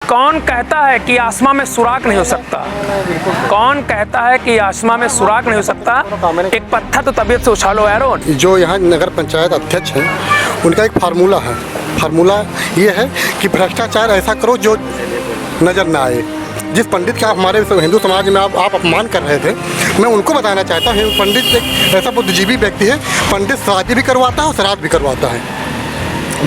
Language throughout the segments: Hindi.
कौन कहता है कि आसमां में सुराख नहीं हो सकता? कौन कहता है कि आसमां में सुराख नहीं हो सकता? एक पत्थर तो तबीयत से उछालो यारो। जो यहाँ नगर पंचायत अध्यक्ष हैं उनका एक फार्मूला है। फार्मूला ये है कि भ्रष्टाचार ऐसा करो जो नज़र ना आए। जिस पंडित का हमारे हिंदू समाज में आप अपमान कर रहे थे, मैं उनको बताना चाहता हूँ पंडित एक ऐसा बुद्धिजीवी व्यक्ति है। पंडित शादी भी करवाता है और श्राद्ध भी करवाता है।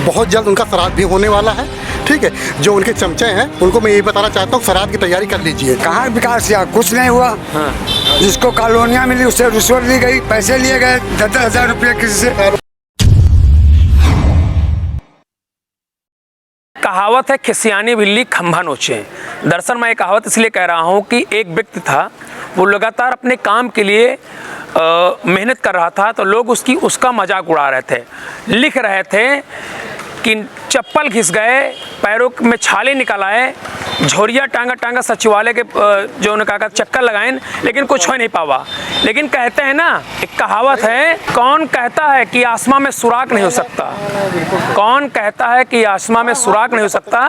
बहुत जल्द उनका श्राद्ध भी होने वाला है। ठीक है, जो उनके चमचे हैं उनको मैं यही बताना चाहता हूँ, श्राद्ध की तैयारी कर लीजिए। कहाँ विकास किया? कुछ नहीं हुआ। जिसको कॉलोनियाँ मिली उससे रिश्वत ली गई, पैसे लिए गए 10,000 रुपये किसी से। कहावत है खिसियानी बिल्ली खंभा नोचे। दरअसल मैं ये कहावत इसलिए कह रहा हूँ कि एक व्यक्ति था, वो लगातार अपने काम के लिए मेहनत कर रहा था, तो लोग उसका मजाक उड़ा रहे थे, लिख रहे थे कि चप्पल घिस गए, पैरों में छाले निकल आए, झोरिया टांगा सचिवालय के जो उन्होंने कहा चक्कर लगाएं, लेकिन कुछ हो नहीं पावा। लेकिन कहते हैं ना, एक कहावत है, कौन कहता है कि आसमां में सुराख नहीं हो सकता? कौन कहता है कि आसमां में सुराख नहीं हो सकता?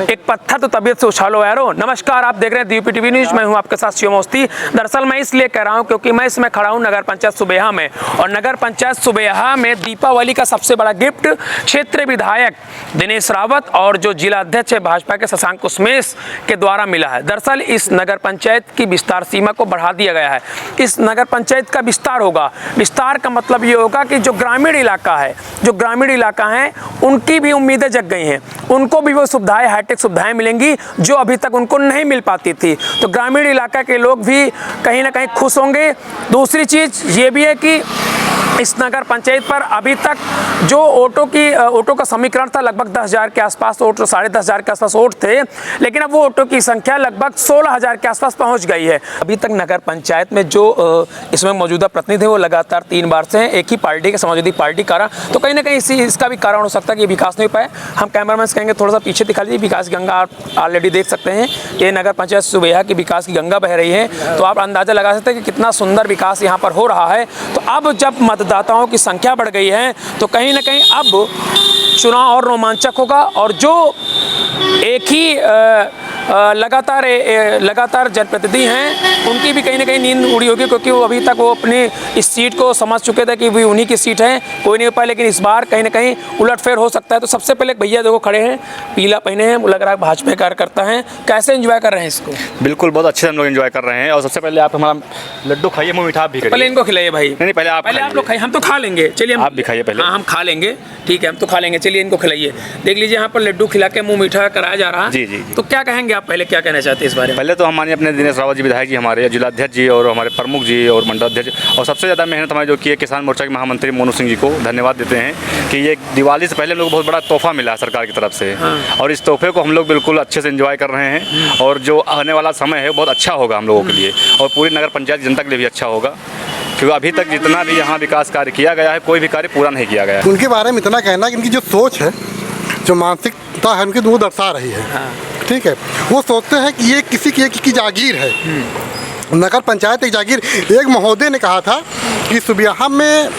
एक पत्थर तो तबीयत से उछालो यारो। नमस्कार, आप देख रहे हैं दीपी टीवी न्यूज। मैं हूं आपके साथ शिव मोस्ती। दरअसल मैं इसलिए कह रहा हूं क्योंकि मैं इसमें खड़ा हूं नगर पंचायत सुबेहा में, और नगर पंचायत सुबेहा में दीपावली का सबसे बड़ा गिफ्ट क्षेत्रीय विधायक दिनेश रावत और जो जिला अध्यक्ष है भाजपा के शशांक कुसमेश के द्वारा मिला है। दरअसल इस नगर पंचायत की विस्तार सीमा को बढ़ा दिया गया है। इस नगर पंचायत का विस्तार होगा। विस्तार का मतलब ये होगा कि जो ग्रामीण इलाका है उनकी भी उम्मीदें जग गई हैं, उनको भी वो सुविधाएं, हाईटेक सुविधाएं मिलेंगी जो अभी तक उनको नहीं मिल पाती थी। तो ग्रामीण इलाका के लोग भी कहीं ना कहीं खुश होंगे। दूसरी चीज़ ये भी है कि इस नगर पंचायत पर अभी तक जो ऑटो का समीकरण था लगभग 10,000 के आसपास ऑटो, 10,500 के आसपास ऑटो थे, लेकिन अब वो ऑटो की संख्या लगभग 16,000 के आसपास पहुंच गई है। अभी तक नगर पंचायत में जो इसमें मौजूदा प्रतिनिधि है वो लगातार 3 बार से हैं, एक ही पार्टी के, समाजवादी पार्टी कारण। तो कहीं ना कहीं इसका भी कारण हो सकता है कि विकास नहीं हो पाए। हम कैमरामैन से कहेंगे थोड़ा सा पीछे दिखा लीजिए। विकास की गंगा आप ऑलरेडी देख सकते हैं, ये नगर पंचायत सुबेहा की विकास की गंगा बह रही है, तो आप अंदाजा लगा सकते हैं कि कितना सुंदर विकास यहाँ पर हो रहा है। तो अब जब मतदाताओं की संख्या बढ़ गई है तो कहीं ना कहीं अब चुनाव और रोमांचक होगा, और जो एक ही लगातार जनप्रतिनिधि हैं उनकी भी कहीं ना कहीं नींद उड़ी होगी, क्योंकि वो अभी तक वो अपनी इस सीट को समझ चुके थे कि भी उन्हीं की सीट है, कोई नहीं हो पाया। लेकिन इस बार कहीं ना कहीं उलटफेर हो सकता है। तो सबसे पहले भैया देखो खड़े हैं, पीला पहने हैं, लग रहा है भाजपा कार्यकर्ता हैं। कैसे एंजॉय कर रहे हैं इसको? बिल्कुल, बहुत अच्छे हम लोग एंजॉय कर रहे हैं। और सबसे पहले आप हमारा लड्डू खाइए, मुँह मीठा भी पहले इनको खिलाइए भाई। नहीं, पहले आप लोग खाइए, हम तो खा लेंगे। चलिए आप भी खाइए पहले। हाँ, हम खा लेंगे, ठीक है, हम तो खा लेंगे। चलिए इनको खिलाइए। देख लीजिए यहाँ पर लड्डू खिला के मुँह मीठा कराया जा रहा है। जी। तो क्या कहेंगे आप, पहले क्या कहना चाहते हैं इस बारे में? पहले तो हमारे अपने दिनेश रावत जी विधायक जी, हमारे जिलाध्यक्ष जी और हमारे प्रमुख जी और मंडल अध्यक्ष, और सबसे ज़्यादा मेहनत हमारी जो की है किसान मोर्चा के महामंत्री मोनू सिंह जी को धन्यवाद देते हैं कि ये दिवाली से पहले हम लोग को बहुत बड़ा तोहफा मिला है सरकार की तरफ से। और इस तोहफे को हम लोग बिल्कुल अच्छे से एंजॉय कर रहे हैं, और जो आने वाला समय है बहुत अच्छा होगा हम लोगों के लिए, और पूरी नगर पंचायत जनता के लिए भी अच्छा होगा, क्योंकि अभी तक जितना भी यहाँ विकास कार्य किया गया है कोई भी कार्य पूरा नहीं किया गया है। उनके बारे में इतना कहना कि इनकी जो सोच है, जो मानसिकता है उनकी, वो दर्शा रही है। ठीक है, वो सोचते हैं कि ये किसी की जागीर है, नगर पंचायत एक जागीर। एक महोदय ने कहा था कि सुबेहा में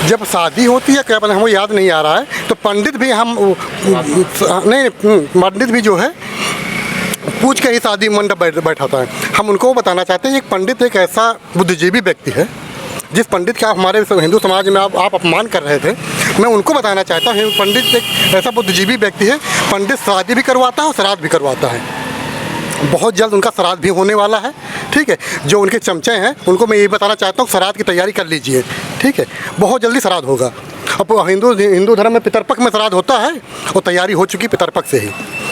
जब शादी होती है, क्या पता हमको याद नहीं आ रहा है, तो पंडित भी जो है पूछ के ही शादी मंडप बैठाता है। हम उनको बताना चाहते हैं, एक पंडित एक ऐसा बुद्धिजीवी व्यक्ति है। जिस पंडित का हमारे हिंदू समाज में आप अपमान कर रहे थे, मैं उनको बताना चाहता हूँ पंडित एक ऐसा बुद्धिजीवी व्यक्ति है। पंडित शादी भी करवाता है और श्राद्ध भी करवाता है। बहुत जल्द उनका श्राद्ध भी होने वाला है। ठीक है, जो उनके चमचे हैं उनको मैं यही बताना चाहता हूँ, श्राद्ध की तैयारी कर लीजिए। ठीक है, बहुत जल्दी श्राद्ध होगा। अब हिंदू धर्म में पितरपक्ष में श्राद्ध होता है, और तैयारी हो चुकी पितरपक्ष से ही।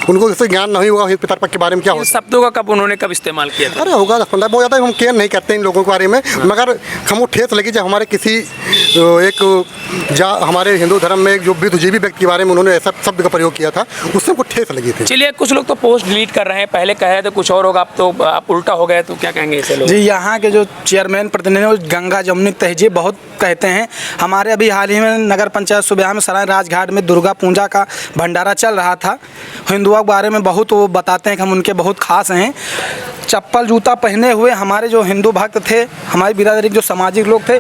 उनको इससे ज्ञान नहीं हुआ पितरपक्ष के बारे में क्या होता है। शब्दों का उन्होंने कब इस्तेमाल किया था? अरे होगा 10-15, बहुत ज़्यादा हम केयर नहीं करते इन लोगों के बारे में। मगर हमको ठेस लगी जब हमारे किसी हमारे हिंदू धर्म में जो बुद्धिजीवी व्यक्ति के बारे में उन्होंने ऐसा शब्द का प्रयोग किया था, उससे हमको ठेस लगी थी। चलिए, कुछ लोग तो पोस्ट डिलीट कर रहे हैं, पहले कहे तो कुछ और होगा, अब तो आप उल्टा हो गए, तो क्या कहेंगे ऐसे लोग? जी, यहाँ के जो चेयरमैन प्रतिनिधि गंगा जमुनी तहजीब बहुत कहते हैं। हमारे अभी हाल ही में नगर पंचायत सुबेहा में सराय राजघाट में दुर्गा पूजा का भंडारा चल रहा था। हिंदुओं के बारे में बहुत वो बताते हैं कि हम उनके बहुत खास हैं। चप्पल जूता पहने हुए हमारे जो हिंदू भक्त थे, हमारी बिरादरी के जो सामाजिक लोग थे,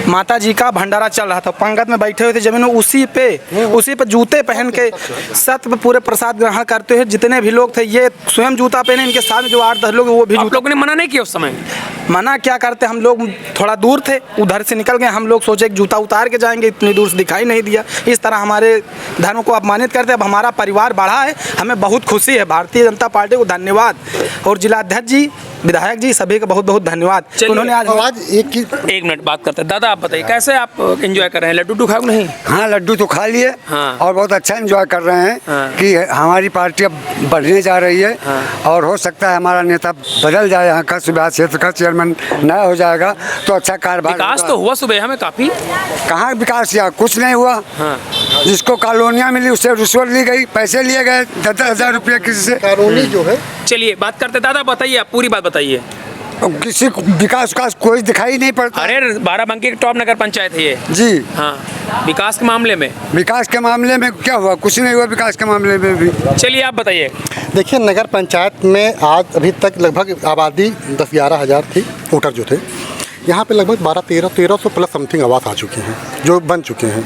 माता जी का भंडारा चल रहा था, पंगत में बैठे हुए थे जमीन में, उसी पे जूते पहन के सत्य पे पूरे प्रसाद ग्रहण करते हुए जितने भी लोग थे, ये स्वयं जूता पहने, इनके साथ जो 8-10 लोग वो भी आप लोगों ने मना नहीं किया उस समय? मना क्या करते, हम लोग थोड़ा दूर थे, उधर से निकल गए, हम लोग सोचे कि जूता उतार के जाएंगे, इतनी दूर से दिखाई नहीं दिया, इस तरह हमारे धर्म को अपमानित करते। अब हमारा परिवार बढ़ा है, हमें बहुत खुशी है। भारतीय जनता पार्टी को धन्यवाद, और जिलाध्यक्ष जी, विधायक जी, सभी का बहुत बहुत धन्यवाद। उन्होंने आज एक मिनट बात करते हैं। दादा आप बताइए कैसे आप एंजॉय कर रहे हैं? लड्डू खाओ नहीं? हाँ, लड्डू तो खा लिए। हाँ। और बहुत अच्छा एंजॉय कर रहे हैं। हाँ। कि हमारी पार्टी अब बढ़ने जा रही है। हाँ। और हो सकता है हमारा नेता बदल जाए, यहाँ का सुबह क्षेत्र का चेयरमैन नया हो जाएगा तो अच्छा कारभार विकास होगा। तो हुआ सुबह में काफी। कहाँ विकास हुआ? कुछ नहीं हुआ। हाँ। जिसको कॉलोनियाँ मिली उससे रिश्वत ली गई, पैसे लिए गए 10,000 रुपये किसी से। कानूनी जो है, चलिए बात करते। दादा बताइए, आप पूरी बात बताइए। किसी को विकास का कोई दिखाई नहीं पड़ता। अरे बाराबंकी की टॉप नगर पंचायत है ये। जी हाँ, विकास के मामले में विकास के मामले में क्या हुआ? कुछ नहीं हुआ विकास के मामले में भी। चलिए आप बताइए। देखिए नगर पंचायत में आज अभी तक लगभग आबादी 10-11 हज़ार थी, वोटर जो थे। यहाँ पे लगभग 1300 प्लस समथिंग आवास आ चुके हैं जो बन चुके हैं।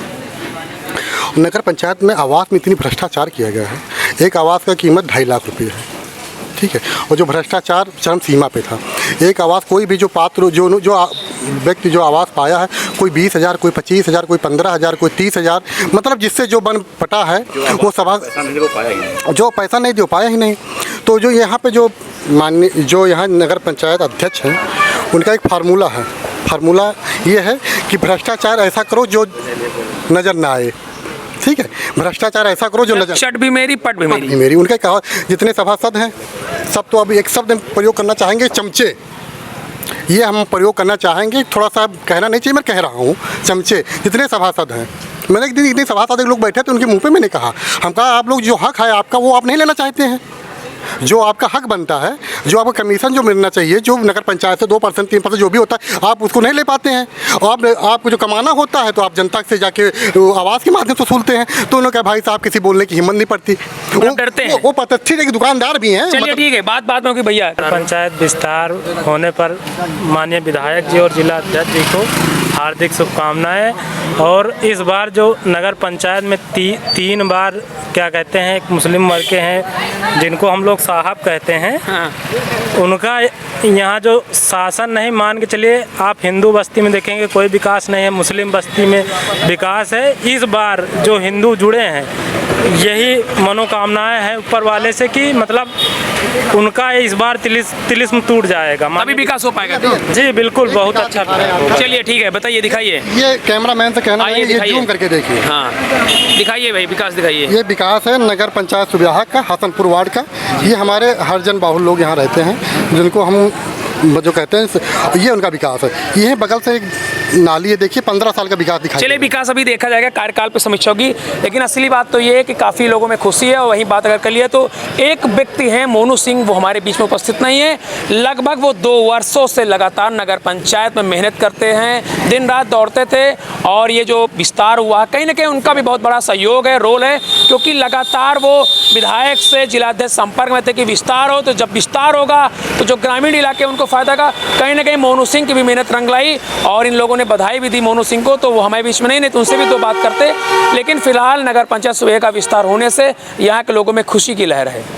नगर पंचायत में आवास में इतनी भ्रष्टाचार किया गया है, एक आवास का कीमत 2.5 लाख रुपये है, ठीक है। और जो भ्रष्टाचार चरम सीमा पे था। एक आवास कोई भी जो पात्र जो व्यक्ति जो आवास पाया है, कोई 20,000, कोई 25,000, कोई 15,000, कोई 30,000, मतलब जिससे जो बन पटा है वो सभा जो पैसा नहीं दे पाया ही नहीं। तो जो यहाँ पे जो यहाँ नगर पंचायत अध्यक्ष हैं, उनका एक फार्मूला ये है कि भ्रष्टाचार ऐसा करो जो नज़र ना आए, ठीक है। भ्रष्टाचार ऐसा करो जो नजर, चट भी मेरी पट भी मेरी। मेरी उनका कहा। जितने सभासद हैं सब तो अब एक शब्द प्रयोग करना चाहेंगे, चमचे। ये हम प्रयोग करना चाहेंगे, थोड़ा सा कहना नहीं चाहिए, मैं कह रहा हूँ चमचे। जितने सभासद हैं, मैंने एक दिन इतने सभासद लोग बैठे थे, उनके मुंह पे मैंने कहा, हम कहा आप लोग जो हक है आपका वो आप नहीं लेना चाहते हैं। जो आपका हक बनता है, जो आपका कमीशन जो मिलना चाहिए, जो नगर पंचायत से 2%, 3% जो भी होता है, आप उसको नहीं ले पाते हैं। और आपको जो कमाना होता है तो आप जनता से जाके आवाज़ के माध्यम से वसूलते हैं। तो उन्होंने कहा भाई साहब किसी बोलने की हिम्मत नहीं पड़ती, वो डरते हैं। वो प्रतिष्ठित एक दुकानदार भी हैं। चलिए ठीक है, बात में कि भैया पंचायत विस्तार होने पर माननीय विधायक जी और जिला अध्यक्ष जी को हार्दिक शुभकामनाएं। और इस बार जो नगर पंचायत में 3 बार क्या कहते हैं, एक मुस्लिम वर्ग के हैं जिनको हम लोग साहब कहते हैं। हाँ। उनका यहाँ जो शासन नहीं, मान के चलिए आप हिंदू बस्ती में देखेंगे कोई विकास नहीं है, मुस्लिम बस्ती में विकास है। इस बार जो हिंदू जुड़े हैं, यही मनोकामनाएं हैं ऊपर वाले से कि मतलब उनका इस बार तिलिस्म टूट जाएगा, अभी विकास हो पाएगा। जी बिल्कुल, बहुत अच्छा। चलिए ठीक है, बताइए, दिखाइए। ये कैमरामैन से कहना है, ये जूम करके देखिए। हाँ दिखाइए भाई, विकास दिखाइए। ये विकास है नगर पंचायत सुबिहा का, हसनपुर वार्ड का। ये हमारे हरजन बाहुल लोग यहाँ रहते हैं, जिनको हम जो कहते हैं, ये उनका विकास है। ये बगल से एक नाली है, देखिए 15 साल का विकास दिखाई। चलिए विकास अभी देखा जाएगा, कार्यकाल पे समीक्षा होगी। लेकिन असली बात तो ये है कि काफ़ी लोगों में खुशी है। और वहीं बात अगर कर लिए तो एक व्यक्ति हैं मोनू सिंह, वो हमारे बीच में उपस्थित नहीं है। लगभग वो 2 वर्षों से लगातार नगर पंचायत में मेहनत करते हैं, दिन रात दौड़ते थे। और ये जो विस्तार हुआ, कहीं ना कहीं उनका भी बहुत बड़ा सहयोग है, रोल है, क्योंकि लगातार वो विधायक से जिलाध्यक्ष संपर्क में थे कि विस्तार हो। तो जब विस्तार होगा तो जो ग्रामीण इलाके उनको फायदा का, कहीं ना कहीं मोनू सिंह की भी मेहनत रंग लाई। और इन लोगों ने बधाई भी दी मोनू सिंह को, तो वो हमारे बीच में नहीं तो उनसे भी 2 बात करते। लेकिन फिलहाल नगर पंचायत सुबह का विस्तार होने से यहाँ के लोगों में खुशी की लहर है।